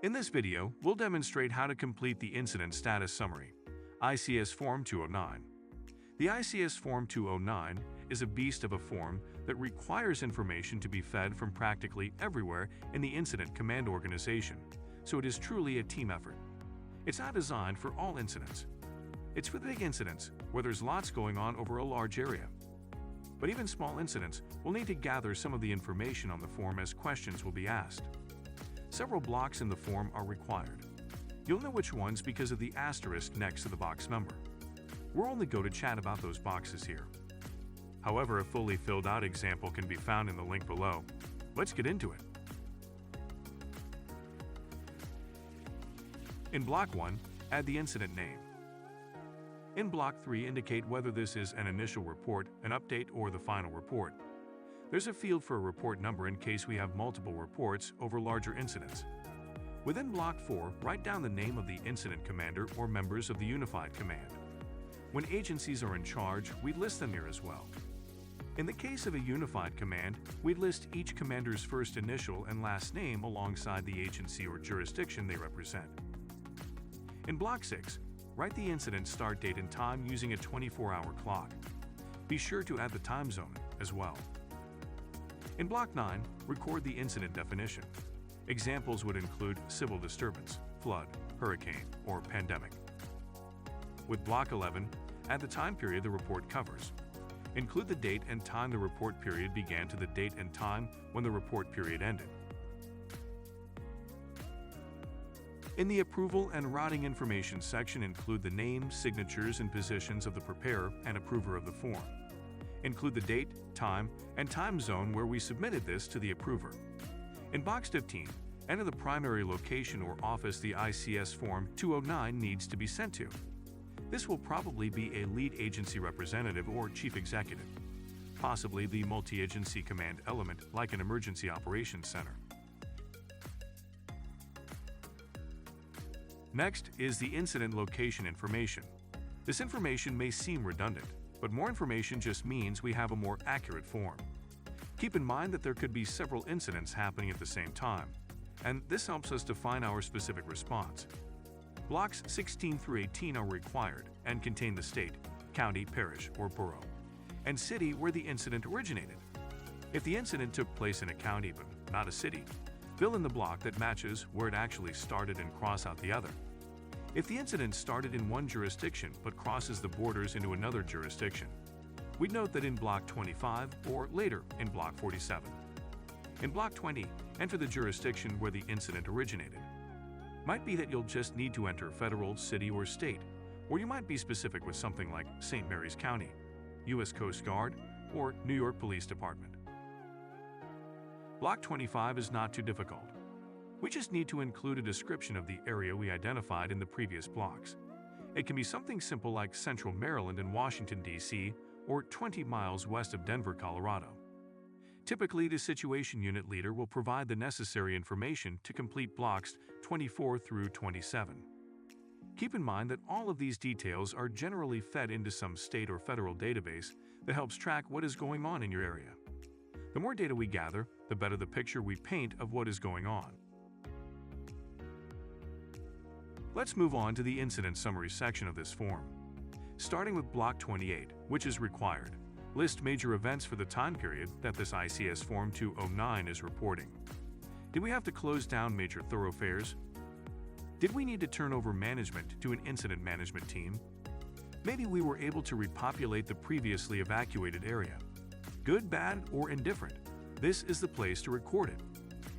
In this video, we'll demonstrate how to complete the Incident Status Summary, ICS Form 209. The ICS Form 209 is a beast of a form that requires information to be fed from practically everywhere in the Incident Command Organization, so it is truly a team effort. It's not designed for all incidents. It's for the big incidents, where there's lots going on over a large area. But even small incidents will need to gather some of the information on the form as questions will be asked. Several blocks in the form are required. You'll know which ones because of the asterisk next to the box number. We'll only go to chat about those boxes here. However, a fully filled out example can be found in the link below. Let's get into it. In Block 1, add the incident name. In Block 3, indicate whether this is an initial report, an update, or the final report. There's a field for a report number in case we have multiple reports over larger incidents. Within Block 4, write down the name of the incident commander or members of the unified command. When agencies are in charge, we list them here as well. In the case of a unified command, we list each commander's first initial and last name alongside the agency or jurisdiction they represent. In Block 6, write the incident start date and time using a 24-hour clock. Be sure to add the time zone as well. In Block 9, record the incident definition. Examples would include civil disturbance, flood, hurricane, or pandemic. With Block 11, add the time period the report covers. Include the date and time the report period began to the date and time when the report period ended. In the Approval and Routing Information section, include the name, signatures, and positions of the preparer and approver of the form. Include the date, time, and time zone where we submitted this to the approver. In Box 15, enter the primary location or office the ICS Form 209 needs to be sent to. This will probably be a lead agency representative or chief executive, possibly the multi-agency command element like an emergency operations center. Next is the incident location information. This information may seem redundant, but more information just means we have a more accurate form. Keep in mind that there could be several incidents happening at the same time, and this helps us define our specific response. Blocks 16 through 18 are required and contain the state, county, parish, or borough, and city where the incident originated. If the incident took place in a county but not a city, fill in the block that matches where it actually started and cross out the other. If the incident started in one jurisdiction but crosses the borders into another jurisdiction, we'd note that in Block 25 or later in Block 47. In Block 20, enter the jurisdiction where the incident originated. Might be that you'll just need to enter federal, city, or state, or you might be specific with something like St. Mary's County, U.S. Coast Guard, or New York Police Department. Block 25 is not too difficult. We just need to include a description of the area we identified in the previous blocks. It can be something simple like Central Maryland and Washington, D.C., or 20 miles west of Denver, Colorado. Typically, the Situation Unit Leader will provide the necessary information to complete blocks 24 through 27. Keep in mind that all of these details are generally fed into some state or federal database that helps track what is going on in your area. The more data we gather, the better the picture we paint of what is going on. Let's move on to the incident summary section of this form. Starting with Block 28, which is required, list major events for the time period that this ICS Form 209 is reporting. Did we have to close down major thoroughfares? Did we need to turn over management to an incident management team? Maybe we were able to repopulate the previously evacuated area. Good, bad, or indifferent, this is the place to record it.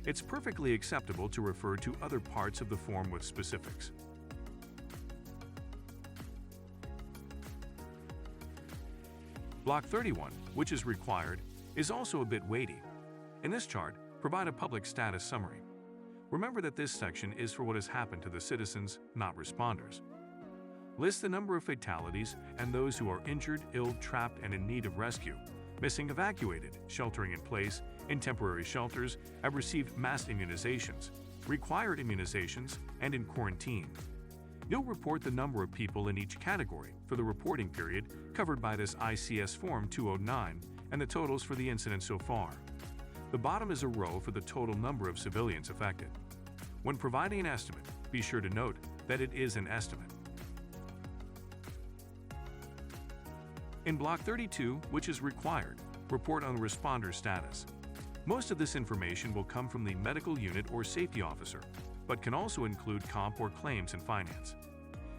It's perfectly acceptable to refer to other parts of the form with specifics. Block 31, which is required, is also a bit weighty. In this chart, provide a public status summary. Remember that this section is for what has happened to the citizens, not responders. List the number of fatalities and those who are injured, ill, trapped, and in need of rescue, missing, evacuated, sheltering in place, in temporary shelters, have received mass immunizations, required immunizations, and in quarantine. You'll report the number of people in each category for the reporting period covered by this ICS Form 209 and the totals for the incident so far. The bottom is a row for the total number of civilians affected. When providing an estimate, be sure to note that it is an estimate. In Block 32, which is required, report on the responder status. Most of this information will come from the medical unit or safety officer, but can also include comp or claims and finance.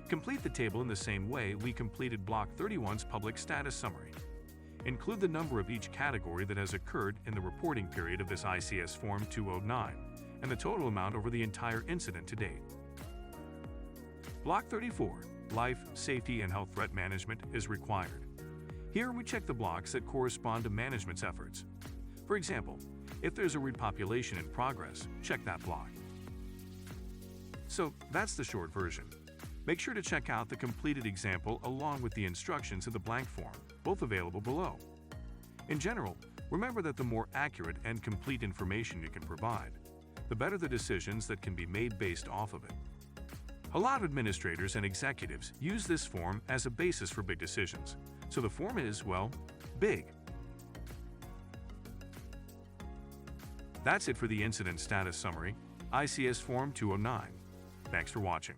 Complete the table in the same way we completed Block 31's public status summary. Include the number of each category that has occurred in the reporting period of this ICS Form 209 and the total amount over the entire incident to date. Block 34, Life, Safety, and Health Threat Management, is required. Here we check the blocks that correspond to management's efforts. For example, if there's a repopulation in progress, check that block. So that's the short version. Make sure to check out the completed example along with the instructions in the blank form, both available below. In general, remember that the more accurate and complete information you can provide, the better the decisions that can be made based off of it. A lot of administrators and executives use this form as a basis for big decisions, so the form is, well, big. That's it for the Incident Status Summary, ICS Form 209. Thanks for watching.